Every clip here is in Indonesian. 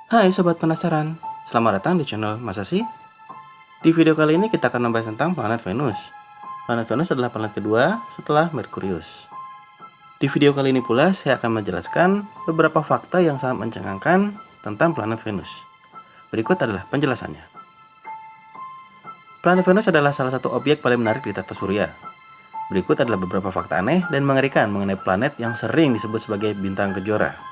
Hai Sobat Penasaran, selamat datang di channel Masa Sih? Di video kali ini kita akan membahas tentang planet Venus. Planet Venus adalah planet kedua setelah Merkurius. Di video kali ini pula saya akan menjelaskan beberapa fakta yang sangat mencengangkan tentang planet Venus. Berikut adalah penjelasannya. Planet Venus adalah salah satu objek paling menarik di tata surya. Berikut adalah beberapa fakta aneh dan mengerikan mengenai planet yang sering disebut sebagai bintang kejora.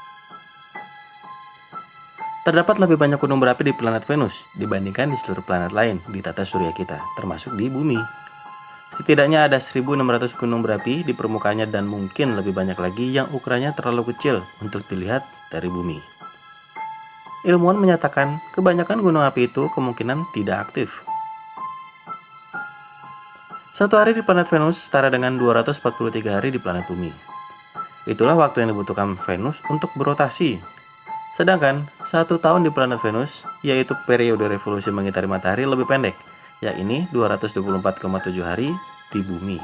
Terdapat lebih banyak gunung berapi di planet Venus dibandingkan di seluruh planet lain di tata surya kita, termasuk di bumi. Setidaknya ada 1.600 gunung berapi di permukaannya dan mungkin lebih banyak lagi yang ukurannya terlalu kecil untuk dilihat dari bumi. Ilmuwan menyatakan kebanyakan gunung api itu kemungkinan tidak aktif. Satu hari di planet Venus setara dengan 243 hari di planet bumi. Itulah waktu yang dibutuhkan Venus untuk berotasi. Sedangkan 1 tahun di planet Venus, yaitu periode revolusi mengitari matahari lebih pendek, yakni 224,7 hari di bumi.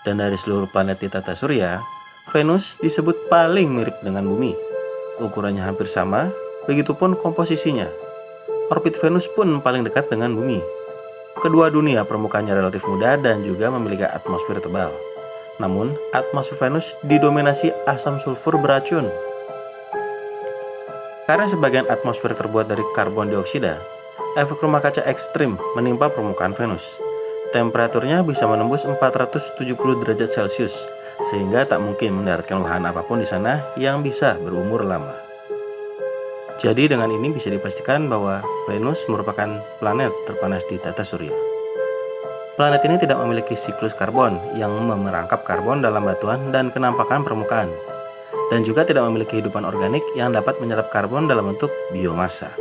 Dan dari seluruh planet di tata surya, Venus disebut paling mirip dengan bumi. Ukurannya hampir sama, begitupun komposisinya. Orbit Venus pun paling dekat dengan bumi. Kedua dunia permukaannya relatif muda dan juga memiliki atmosfer tebal. Namun, atmosfer Venus didominasi asam sulfur beracun. Karena sebagian atmosfer terbuat dari karbon dioksida, efek rumah kaca ekstrim menimpa permukaan Venus. Temperaturnya bisa menembus 470 derajat Celcius, sehingga tak mungkin mendaratkan wahana apapun di sana yang bisa berumur lama. Jadi dengan ini bisa dipastikan bahwa Venus merupakan planet terpanas di tata surya. Planet ini tidak memiliki siklus karbon yang memerangkap karbon dalam batuan dan kenampakan permukaan, dan juga tidak memiliki kehidupan organik yang dapat menyerap karbon dalam bentuk biomasa.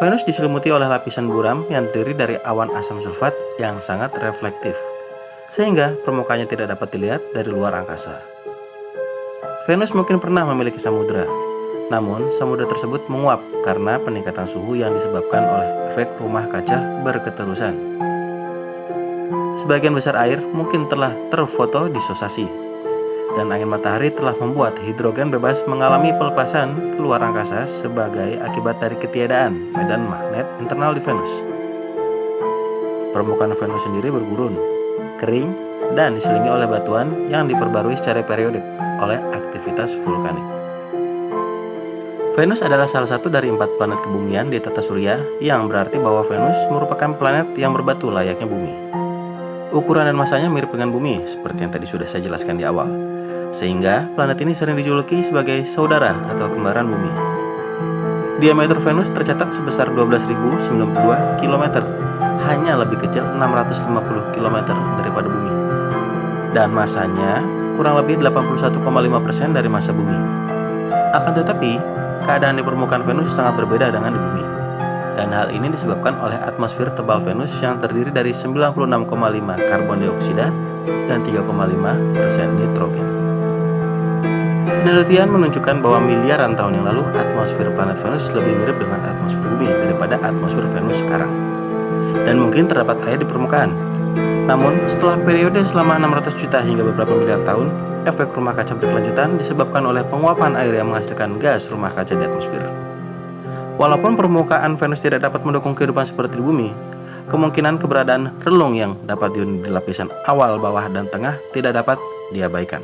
Venus diselimuti oleh lapisan buram yang terdiri dari awan asam sulfat yang sangat reflektif, sehingga permukaannya tidak dapat dilihat dari luar angkasa. Venus mungkin pernah memiliki samudra, namun samudra tersebut menguap karena peningkatan suhu yang disebabkan oleh efek rumah kaca berketerusan. Sebagian besar air mungkin telah terfotodisosiasi, dan angin matahari telah membuat hidrogen bebas mengalami pelepasan keluar angkasa sebagai akibat dari ketiadaan medan magnet internal di Venus. Permukaan Venus sendiri bergurun, kering, dan diselingi oleh batuan yang diperbarui secara periodik oleh aktivitas vulkanik. Venus adalah salah satu dari 4 planet kebumian di tata surya, yang berarti bahwa Venus merupakan planet yang berbatu layaknya bumi. Ukuran dan masanya mirip dengan bumi, seperti yang tadi sudah saya jelaskan di awal. Sehingga planet ini sering dijuluki sebagai saudara atau kembaran bumi. Diameter Venus tercatat sebesar 12.092 km, hanya lebih kecil 650 km daripada bumi. Dan masanya kurang lebih 81,5% dari massa bumi. Akan tetapi, keadaan di permukaan Venus sangat berbeda dengan di bumi. Dan hal ini disebabkan oleh atmosfer tebal Venus yang terdiri dari 96,5 karbon dioksida dan 3,5% nitrogen. Penelitian menunjukkan bahwa miliaran tahun yang lalu atmosfer planet Venus lebih mirip dengan atmosfer bumi daripada atmosfer Venus sekarang. Dan mungkin terdapat air di permukaan. Namun, setelah periode selama 600 juta hingga beberapa miliar tahun, efek rumah kaca berkelanjutan disebabkan oleh penguapan air yang menghasilkan gas rumah kaca di atmosfer. Walaupun permukaan Venus tidak dapat mendukung kehidupan seperti di bumi, kemungkinan keberadaan relung yang dapat dihuni di lapisan awal, bawah, dan tengah tidak dapat diabaikan.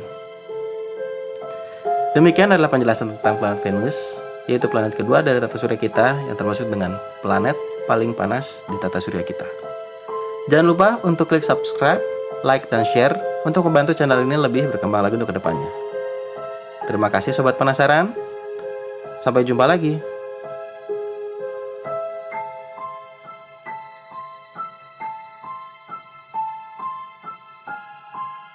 Demikian adalah penjelasan tentang planet Venus, yaitu planet kedua dari tata surya kita yang termasuk dengan planet paling panas di tata surya kita. Jangan lupa untuk klik subscribe, like, dan share untuk membantu channel ini lebih berkembang lagi untuk kedepannya. Terima kasih Sobat Penasaran, sampai jumpa lagi.